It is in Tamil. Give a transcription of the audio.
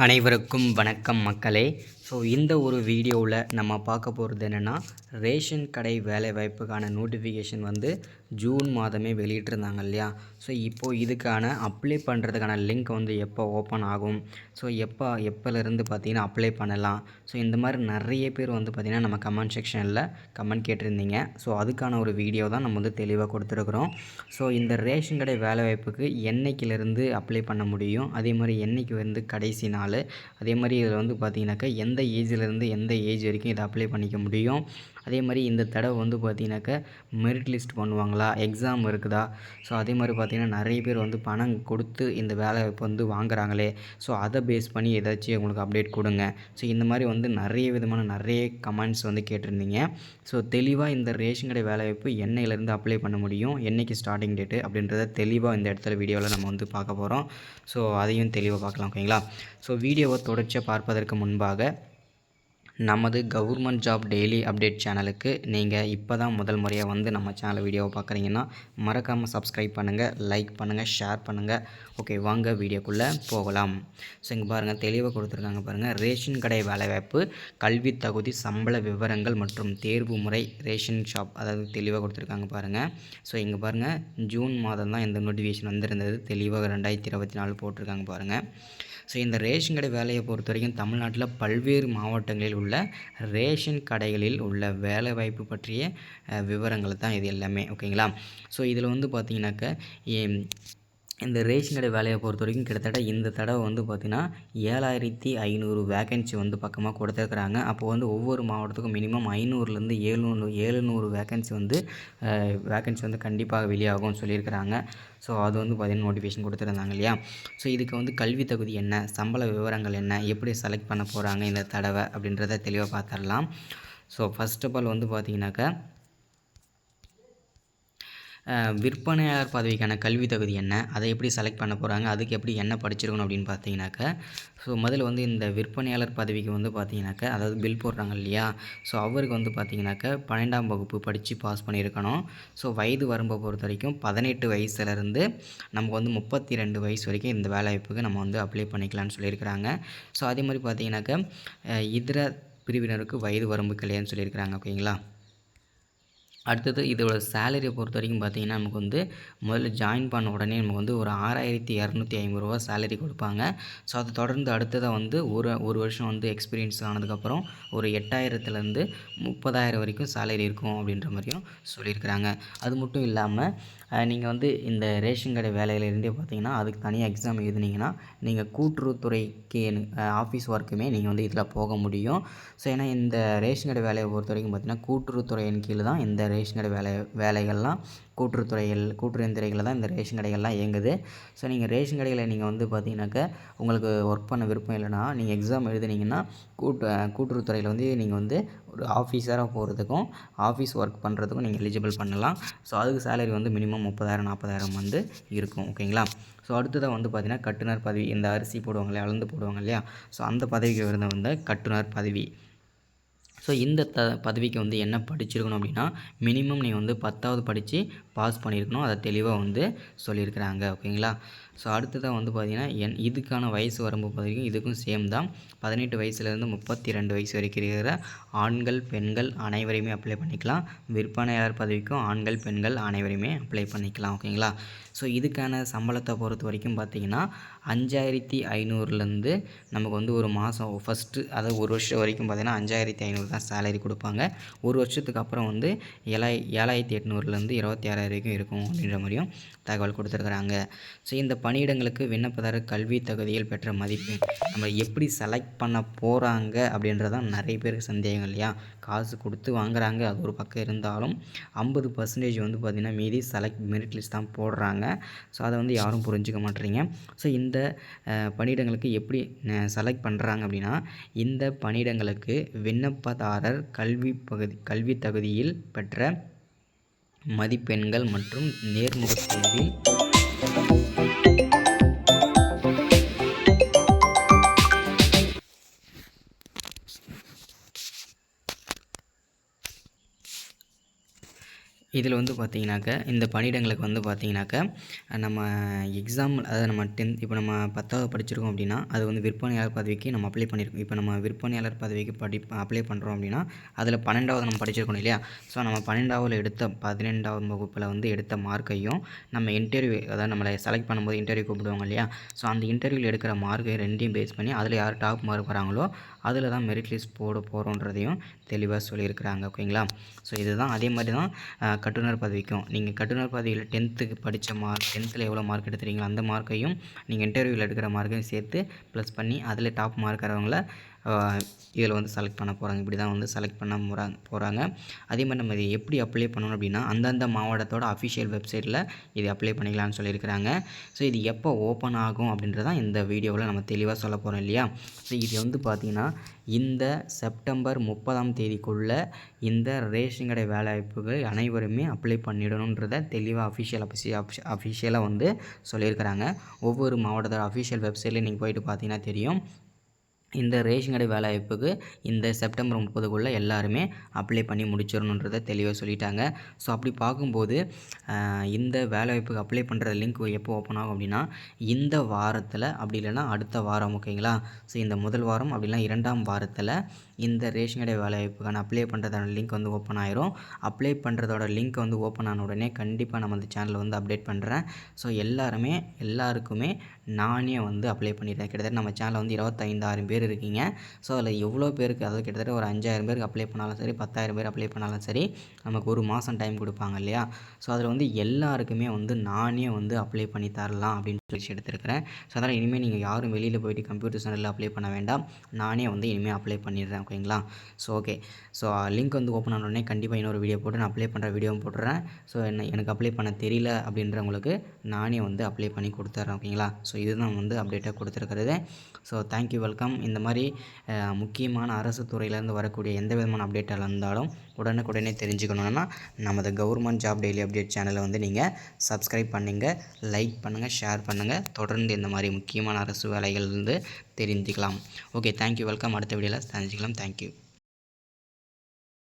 அனைவருக்கும் வணக்கம் மக்களே. இந்த ஒரு வீடியோவில் நம்ம பார்க்க போகிறது என்னென்னா, ரேஷன் கடை வேலைவாய்ப்புக்கான நோட்டிஃபிகேஷன் வந்து ஜூன் மாதமே வெளியிட்டிருந்தாங்க இல்லையா. இப்போது இதுக்கான அப்ளை பண்ணுறதுக்கான லிங்க் வந்து எப்போ ஓப்பன் ஆகும், எப்போலேருந்து பார்த்திங்கன்னா அப்ளை பண்ணலாம். இந்த மாதிரி நிறைய பேர் வந்து பார்த்திங்கன்னா நம்ம கமெண்ட் செக்ஷனில் கமெண்ட் கேட்டிருந்தீங்க. அதுக்கான ஒரு வீடியோ தான் நம்ம வந்து தெளிவாக கொடுத்துருக்குறோம். இந்த ரேஷன் கடை வேலைவாய்ப்புக்கு என்னைக்கிலேருந்து அப்ளை பண்ண முடியும், அதே மாதிரி என்றைக்கு வந்து கடைசி நாள், அதே மாதிரி இதில் வந்து பார்த்திங்கனாக்கா எந்த ஏஜ்லேருந்து எந்த ஏஜ் வரைக்கும் இதை அப்ளை பண்ணிக்க முடியும், அதே மாதிரி இந்த தடவை வந்து பார்த்திங்கனாக்கா மெரிட் லிஸ்ட் பண்ணுவாங்களா, எக்ஸாம் இருக்குதா. அதே மாதிரி பார்த்திங்கன்னா நிறைய பேர் வந்து பணம் கொடுத்து இந்த வேலைவாய்ப்பு வந்து வாங்குறாங்களே, அதை பேஸ் பண்ணி ஏதாச்சும் உங்களுக்கு அப்டேட் கொடுங்க. இந்த மாதிரி வந்து நிறைய கமெண்ட்ஸ் வந்து கேட்டிருந்தீங்க. தெளிவாக இந்த ரேஷன் கடை வேலைவாய்ப்பு என்னையிலேருந்து அப்ளை பண்ண முடியும், என்றைக்கு ஸ்டார்டிங் டேட்டு அப்படின்றத தெளிவாக இந்த இடத்துல வீடியோவில் நம்ம வந்து பார்க்க போகிறோம். அதையும் தெளிவாக பார்க்கலாம், ஓகேங்களா. வீடியோவை தொடர்ச்சியாக பார்ப்பதற்கு முன்பாக நமது கவர்மெண்ட் ஜாப் டெய்லி அப்டேட் சேனலுக்கு நீங்கள் இப்போ தான் முதல் முறையாக வந்து நம்ம சேனல் வீடியோவை பார்க்குறீங்கன்னா மறக்காமல் சப்ஸ்கிரைப் பண்ணுங்கள், லைக் பண்ணுங்கள், ஷேர் பண்ணுங்கள். ஓகே, வாங்க வீடியோக்குள்ளே போகலாம். இங்கே பாருங்கள், தெளிவாக கொடுத்துருக்காங்க பாருங்கள். ரேஷன் கடை வேலைவாய்ப்பு, கல்வி தகுதி, சம்பள விவரங்கள் மற்றும் தேர்வு முறை, ரேஷன் ஷாப், அதாவது தெளிவாக கொடுத்துருக்காங்க பாருங்கள். இங்கே பாருங்கள், ஜூன் மாதம் தான் இந்த நோட்டிஃபிகேஷன் வந்திருந்தது. தெளிவாக 2024 போட்டிருக்காங்க பாருங்கள். இந்த ரேஷன் கடை வேலையை பொறுத்த வரைக்கும் தமிழ்நாட்டில் பல்வேறு மாவட்டங்களில் உள்ள ரேஷன் கடைகளில் உள்ள வேலைவாய்ப்பு பற்றிய விவரங்கள் தான் இது எல்லாமே, ஓகேங்களா. இதில் வந்து பார்த்திங்கனாக்கா இந்த ரேஷன் கடை வேலையை பொறுத்த வரைக்கும் கிட்டத்தட்ட இந்த தடவை வந்து பார்த்திங்கன்னா 7500 வேக்கன்சி வந்து பக்கமாக கொடுத்துருக்குறாங்க. அப்போ வந்து ஒவ்வொரு மாவட்டத்துக்கும் மினிமம் 500லேருந்து 700 வேக்கன்சி வந்து கண்டிப்பாக வெளியாகும்னு சொல்லியிருக்கிறாங்க. அது வந்து பார்த்திங்கன்னா நோட்டிஃபிகேஷன் கொடுத்துருந்தாங்க இல்லையா. இதுக்கு வந்து கல்வி தகுதி என்ன, சம்பள விவரங்கள் என்ன, எப்படி செலக்ட் பண்ண போகிறாங்க இந்த தடவை அப்படின்றத தெளிவாக பார்த்துடலாம். ஃபர்ஸ்ட் ஆஃப் ஆல் வந்து பார்த்திங்கனாக்கா விற்பனையாளர் பதவிக்கான கல்வி தகுதி என்ன, அதை எப்படி செலக்ட் பண்ண போகிறாங்க, அதுக்கு எப்படி என்ன படிச்சிருக்கணும் அப்படின்னு பார்த்தீங்கன்னாக்கா, முதல்ல வந்து இந்த விற்பனையாளர் பதவிக்கு வந்து பார்த்தீங்கன்னாக்கா, அதாவது பில் போடுறாங்க இல்லையா, அவருக்கு வந்து பார்த்தீங்கன்னாக்கா 12ஆம் வகுப்பு படித்து பாஸ் பண்ணியிருக்கணும். வயது வரம்பை பொறுத்த வரைக்கும் 18 வயசுலேருந்து நமக்கு வந்து 32 வயசு வரைக்கும் இந்த வேலைவாய்ப்புக்கு நம்ம வந்து அப்ளை பண்ணிக்கலாம்னு சொல்லியிருக்கிறாங்க. அதே மாதிரி பார்த்தீங்கன்னாக்கா இதர பிரிவினருக்கு வயது வரம்பு இல்லையான்னு சொல்லியிருக்கிறாங்க, ஓகேங்களா. அடுத்தது இதோட சேலரியை பொறுத்த வரைக்கும் பார்த்திங்கன்னா நமக்கு வந்து முதல்ல ஜாயின் பண்ண உடனே நமக்கு வந்து ஒரு 6250 ரூபா சேலரி கொடுப்பாங்க. அதை தொடர்ந்து அடுத்ததாக வந்து ஒரு வருஷம் வந்து எக்ஸ்பீரியன்ஸ் ஆனதுக்கப்புறம் ஒரு 8000லேருந்து 30,000 வரைக்கும் சேலரி இருக்கும் அப்படின்ற மாதிரியும் சொல்லியிருக்கிறாங்க. அது மட்டும் இல்லாமல் நீங்கள் வந்து இந்த ரேஷன் கடை வேலையிலேருந்தே பார்த்திங்கன்னா அதுக்கு தனியாக எக்ஸாம் எழுதுனீங்கன்னா நீங்கள் கூட்டுறவுத்துறைக்கு ஆஃபீஸ் ஒர்க்குமே நீங்கள் வந்து இதில் போக முடியும். ஏன்னா இந்த ரேஷன் கடை வேலையை பொறுத்த வரைக்கும் பார்த்திங்கன்னா கூட்டுறவுத்துறையின் கீழ் தான் இந்த ரேஷன் கடை வேலைகள்லாம் கூட்டுறவுத்துறைகளில் தான் இந்த ரேஷன் கடைகள்லாம் இயங்குது. நீங்கள் ரேஷன் கடையில் நீங்கள் வந்து பார்த்தீங்கன்னாக்கா உங்களுக்கு ஒர்க் பண்ண விருப்பம் இல்லைனா நீங்கள் எக்ஸாம் எழுதுனீங்கன்னா கூட்டுறவுத்துறையில் வந்து நீங்கள் வந்து ஒரு ஆஃபீஸராக போகிறதுக்கும் ஆஃபீஸ் ஒர்க் பண்ணுறதுக்கும் நீங்கள் எலிஜிபிள் பண்ணலாம். அதுக்கு சேலரி வந்து மினிமம் 30,000 40,000 வந்து இருக்கும், ஓகேங்களா. அடுத்ததாக வந்து பார்த்திங்கன்னா கட்டுனர் பதவி, இந்த அரிசி போடுவாங்க இல்லையா, அளந்து போடுவாங்க இல்லையா, அந்த பதவிக்கு விருந்த வந்து கட்டுனர் பதவி. இந்த பதவிக்கு வந்து என்ன படிச்சிருக்கணும் அப்படின்னா மினிமம் நீங்கள் வந்து 10வது படித்து பாஸ் பண்ணியிருக்கணும். அதை தெளிவாக வந்து சொல்லியிருக்கிறாங்க, ஓகேங்களா. அடுத்ததாக வந்து பார்த்திங்கன்னா இதுக்கான வயசு வரம்பு வரைக்கும் இதுக்கும் சேம் தான். 18 வயசுலேருந்து 32 வயசு வரைக்கும் இருக்கிற ஆண்கள் பெண்கள் அனைவரையுமே அப்ளை பண்ணிக்கலாம். விற்பனையாளர் பதவிக்கும் ஆண்கள் பெண்கள் அனைவரையுமே அப்ளை பண்ணிக்கலாம், ஓகேங்களா. இதுக்கான சம்பளத்தை பொறுத்த வரைக்கும் பார்த்திங்கன்னா 5500லேருந்து நமக்கு வந்து ஒரு மாதம் ஃபஸ்ட்டு, அதாவது ஒரு வருஷம் வரைக்கும் பார்த்திங்கன்னா 5500 தான் சேலரி கொடுப்பாங்க. ஒரு வருஷத்துக்கு அப்புறம் வந்து 7800லேருந்து 26,000 வரைக்கும் இருக்கும் அப்படின்ற மாதிரியும் தகவல் கொடுத்துருக்குறாங்க. இந்த பணியிடங்களுக்கு விண்ணப்பதாரர் கல்வி தகுதியில் பெற்ற மதிப்பெண் நம்ம எப்படி செலக்ட் பண்ண போகிறாங்க அப்படின்றதான் நிறைய பேருக்கு சந்தேகம் இல்லையா. காசு கொடுத்து வாங்குறாங்க, அது ஒரு பக்கம் இருந்தாலும் 50% வந்து பார்த்திங்கன்னா மீதி மெரிட் லிஸ்ட் தான் போடுறாங்க. அதை வந்து யாரும் புரிஞ்சுக்க மாட்டேறீங்க. இந்த பணியிடங்களுக்கு எப்படி செலக்ட் பண்ணுறாங்க அப்படின்னா, இந்த பணியிடங்களுக்கு விண்ணப்பதாரர் கல்வி தகுதியில் பெற்ற மதிப்பெண்கள் மற்றும் நேர்முகத் தேர்வில் இதில் வந்து பார்த்திங்கனாக்க இந்த பணியிடங்களுக்கு வந்து பார்த்திங்கனாக்க நம்ம எக்ஸாம் அதாவது நம்ம இப்போ நம்ம 10வது படிச்சிருக்கோம் அப்படின்னா அது வந்து விற்பனையாளர் பதவிக்கு நம்ம அப்ளை பண்ணியிருக்கோம். இப்போ நம்ம விற்பனையாளர் பதவிக்கு அப்ளை பண்ணுறோம் அப்படின்னா அதில் 12வது நம்ம படிச்சிருக்கணும் இல்லையா? ஸோ நம்ம 12வது எடுத்த 12வது வகுப்பில் வந்து எடுத்த மார்க்கையும் நம்ம இன்டர்வியூ அதாவது நம்மளை செலக்ட் பண்ணும்போது இன்டர்வியூ கூப்பிடுவாங்க இல்லையா? ஸோ அந்த இன்டர்வியூவில் எடுக்கிற மார்க்கை ரெண்டையும் பேஸ் பண்ணி அதில் யார் டாப் மார்க் வராங்களோ அதில் தான் மெரிட் லிஸ்ட் போட போகிறோன்றதையும் தெளிவாக சொல்லியிருக்கிறாங்க. ஓகேங்களா? ஸோ இதுதான் அதே மாதிரி தான் கட்டுனர் பதவிக்கும் நீங்கள் கட்டுனர் பதவியில் 10த்துக்கு படித்த மார்க் 10த்தில் எவ்வளோ மார்க் எடுத்துறீங்களோ அந்த மார்க்கையும் நீங்கள் இன்டர்வியூவில் எடுக்கிற மார்க்கையும் சேர்த்து ப்ளஸ் பண்ணி அதில் டாப் மார்க் வரவங்கள இதில் வந்து செலக்ட் பண்ண போகிறாங்க. இப்படி தான் வந்து செலக்ட் பண்ண போகிறாங்க. அதே மாதிரி நம்ம இதை எப்படி அப்ளை பண்ணணும் அப்படின்னா அந்தந்த மாவட்டத்தோட அஃபிஷியல் வெப்சைட்டில் இது அப்ளை பண்ணிக்கலாம்னு சொல்லியிருக்கிறாங்க. ஸோ இது எப்போ ஓப்பன் ஆகும் அப்படின்றதான் இந்த வீடியோவில் நம்ம தெளிவாக சொல்ல போகிறோம் இல்லையா? ஸோ இது வந்து பார்த்திங்கன்னா இந்த செப்டம்பர் 30ஆம் தேதிக்குள்ளே இந்த ரேஷன் கடை வேலைவாய்ப்புகள் அனைவருமே அப்ளை பண்ணிடணுன்றதை தெளிவாக அஃபிஷியலாக வந்து சொல்லியிருக்கிறாங்க. ஒவ்வொரு மாவட்டத்தோட அஃபிஷியல் வெப்சைட்லேயும் நீங்கள் போயிட்டு பார்த்தீங்கன்னா தெரியும். இந்த ரேஷன் கடை வேலைவாய்ப்புக்கு இந்த செப்டம்பர் 30க்குள்ளே எல்லாருமே அப்ளை பண்ணி முடிச்சிடணுன்றதை தெளிவாக சொல்லிட்டாங்க. ஸோ அப்படி பார்க்கும்போது இந்த வேலைவாய்ப்புக்கு அப்ளை பண்ணுற லிங்க் எப்போ ஓப்பன் ஆகும் அப்படின்னா இந்த வாரத்தில் அப்படி இல்லைன்னா அடுத்த வாரம். ஓகேங்களா? ஸோ இந்த முதல் வாரம் அப்படி இல்லைனா 2ஆம் வாரத்தில் இந்த ரேஷன் கடை வேலைவாய்ப்புக்கான அப்ளை பண்ணுறதோட லிங்க் வந்து ஓப்பன் ஆயிரும். அப்ளை பண்ணுறதோட லிங்க் வந்து ஓப்பன் ஆன உடனே கண்டிப்பாக நம்ம இந்த சேனலில் வந்து அப்டேட் பண்ணுறேன். ஸோ எல்லாருக்குமே நானே வந்து அப்ளை பண்ணிடுறேன். கிட்டத்தட்ட நம்ம சேனலில் வந்து 25,000 பேர் இருக்கீங்க. ஸோ அதில் எவ்வளோ பேருக்கு அதாவது கிட்டத்தட்ட ஒரு 5,000 பேருக்கு அப்ளை பண்ணாலும் சரி 10,000 பேர் அப்ளை பண்ணாலும் சரி நமக்கு ஒரு மாதம் டைம் கொடுப்பாங்க இல்லையா? ஸோ அதில் வந்து எல்லாருக்குமே வந்து நானே வந்து அப்ளை பண்ணி தரலாம் அப்படின்னு சொல்லி எடுத்துருக்கிறேன். ஸோ அதனால் இனிமேல் நீங்கள் யாரும் வெளியில் போய்ட்டு கம்ப்யூட்டர் சென்டரில் அப்ளை பண்ண வேண்டாம். நானே வந்து இனிமேல் அப்ளை பண்ணிடுறேன். ஓகேங்களா? So okay. ஸோ லிங்க் வந்து ஓப்பன் ஆன உடனே கண்டிப்பாக இன்னொரு வீடியோ போட்டு நான் அப்ளை பண்ணுற வீடியோவும் போட்டுறேன். ஸோ எனக்கு அப்ளை பண்ண தெரியல அப்படின்றவங்களுக்கு நானே வந்து அப்ளை பண்ணி கொடுத்துட்றேன். ஓகேங்களா? ஸோ இதுதான் வந்து அப்டேட்டாக கொடுத்துருக்கிறது. So thank you, welcome. இந்த மாதிரி முக்கியமான அரசு துறையிலேருந்து வரக்கூடிய எந்த விதமான அப்டேட்டாக இருந்தாலும் உடனுக்குடனே தெரிஞ்சுக்கணுன்னா நமது கவர்மெண்ட் ஜாப் டெய்லி அப்டேட் சேனலை வந்து நீங்கள் சப்ஸ்கிரைப் பண்ணுங்கள், லைக் பண்ணுங்கள், ஷேர் பண்ணுங்கள். தொடர்ந்து இந்த மாதிரி முக்கியமான அரசு வேலைகள் வந்து தெரிஞ்சுக்கலாம். Okay, thank you, welcome. அடுத்த வீடியோவில் தெரிஞ்சுக்கலாம். தேங்க்யூ.